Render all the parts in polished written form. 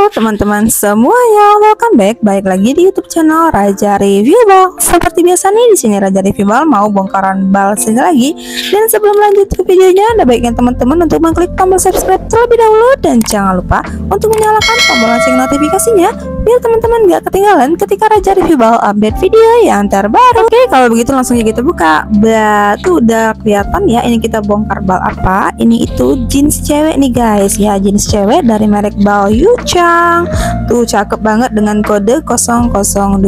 Halo teman-teman semuanya, welcome baik lagi di YouTube channel Raja Review Bal. Seperti biasa nih, di sini Raja Review Bal mau bongkaran bal sini lagi. Dan sebelum lanjut ke videonya, ada baiknya teman-teman untuk mengklik tombol subscribe terlebih dahulu dan jangan lupa untuk menyalakan tombol lonceng notifikasinya biar teman-teman gak ketinggalan ketika Raja Review Bal update video yang terbaru. Oke, kalau begitu langsung aja kita buka. Tuh udah kelihatan ya, ini kita bongkar bal apa. Ini itu jeans cewek nih guys ya, jeans cewek dari merek Bal Yuchang. Tuh cakep banget dengan kode 002.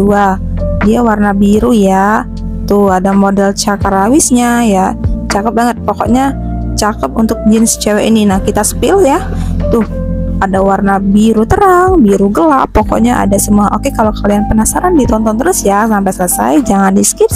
Dia warna biru ya. Tuh ada model cakarawisnya ya. Cakep banget, pokoknya cakep untuk jeans cewek ini. Nah, kita spill ya. Tuh ada warna biru terang, biru gelap, pokoknya ada semua. Oke, kalau kalian penasaran ditonton terus ya sampai selesai, jangan di skip.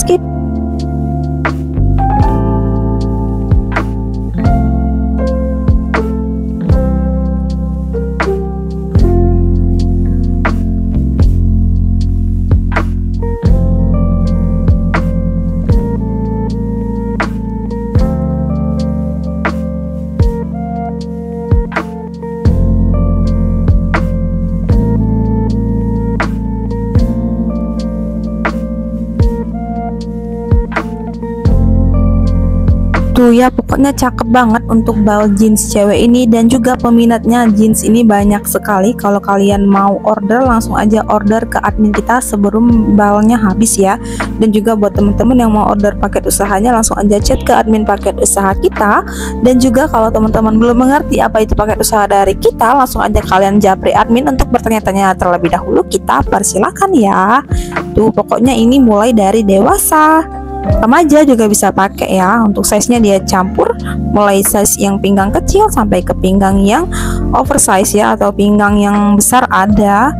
Tuh ya, pokoknya cakep banget untuk bal jeans cewek ini, dan juga peminatnya jeans ini banyak sekali. Kalau kalian mau order, langsung aja order ke admin kita sebelum balnya habis ya. Dan juga buat temen-temen yang mau order paket usahanya, langsung aja chat ke admin paket usaha kita. Dan juga kalau teman-teman belum mengerti apa itu paket usaha dari kita, langsung aja kalian japri admin untuk bertanya-tanya terlebih dahulu. Kita persilakan ya. Tuh pokoknya ini mulai dari dewasa, remaja juga bisa pakai ya. Untuk size nya dia campur, mulai size yang pinggang kecil sampai ke pinggang yang oversize ya, atau pinggang yang besar ada.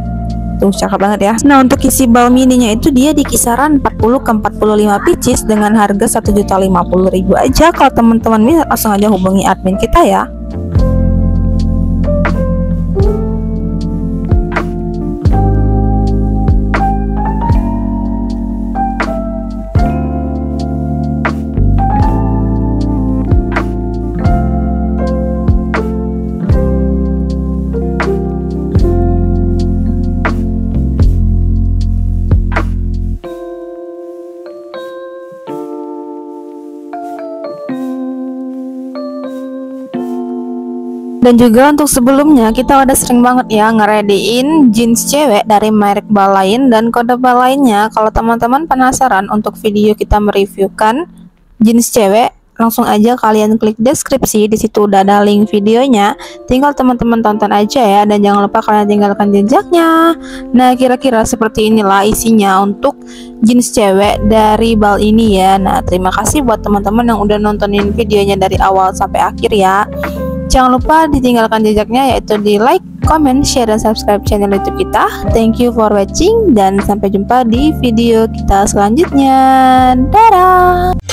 Tuh cakep banget ya. Nah, untuk isi bal mininya itu dia di kisaran 40 ke 45 pieces dengan harga 1.050.000 aja. Kalau teman-teman minat langsung aja hubungi admin kita ya. Dan juga untuk sebelumnya kita udah sering banget ya ngeredein jeans cewek dari merek bal lain dan kode bal lainnya. Kalau teman-teman penasaran untuk video kita mereviewkan jeans cewek, langsung aja kalian klik deskripsi, di situ udah ada link videonya. Tinggal teman-teman tonton aja ya, dan jangan lupa kalian tinggalkan jejaknya. Nah, kira-kira seperti inilah isinya untuk jeans cewek dari bal ini ya. Nah, terima kasih buat teman-teman yang udah nontonin videonya dari awal sampai akhir ya. Jangan lupa ditinggalkan jejaknya, yaitu di like, comment, share, dan subscribe channel YouTube kita. Thank you for watching, dan sampai jumpa di video kita selanjutnya. Dadah!